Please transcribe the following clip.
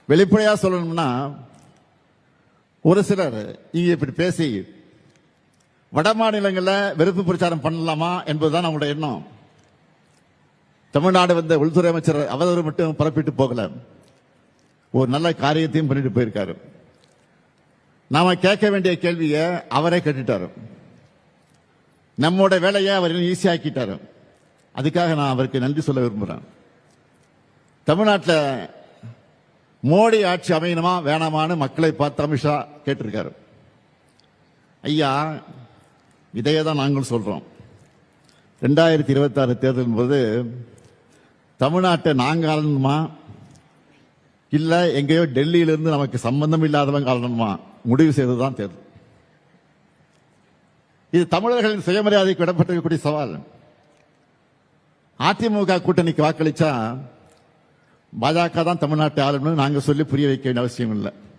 வெளிப்படையா சொல்லணும்னா ஒரு சிலர் இங்க இப்படி பேசி வட மாநிலங்களில் வெறுப்பு பிரச்சாரம் பண்ணலாமா என்பதுதான் நம்மளுடைய எண்ணம். தமிழ்நாடு வந்த உள்துறை அமைச்சர் அவதூறு மட்டும் பரப்பிட்டு போகல, ஒரு நல்ல காரியத்தையும் பண்ணிட்டு போயிருக்காரு. நாம கேட்க வேண்டிய கேள்வியை அவரே கேட்டுட்டாரு. நம்மோட வேலையை அவர் ஈஸியாக்கிட்டாரு. அதுக்காக நான் அவருக்கு நன்றி சொல்ல விரும்புகிறேன். தமிழ்நாட்டில் மோடி ஆட்சி அமையணுமா வேணாமான்னு மக்களை பார்த்து அமித்ஷா கேட்டிருக்காரு. ஐயா, இதையே தான் நாங்கள் சொல்றோம். 2026 தேர்தலின் போது தமிழ்நாட்டை நாங்க ஆளணுமா இல்ல எங்கேயோ டெல்லியிலிருந்து நமக்கு சம்பந்தம் இல்லாதவங்க ஆளணுமா முடிவு செய்ததுதான் தேர்தல். இது தமிழர்களின் சுயமரியாதைக்கு விடப்பட்டிருக்கக்கூடிய சவால். அதிமுக கூட்டணிக்கு வாக்களிச்சா பாஜக தான் தமிழ்நாட்டை ஆளணும்னு நாங்க சொல்லி புரிய வைக்க வேண்டிய அவசியம் இல்லை.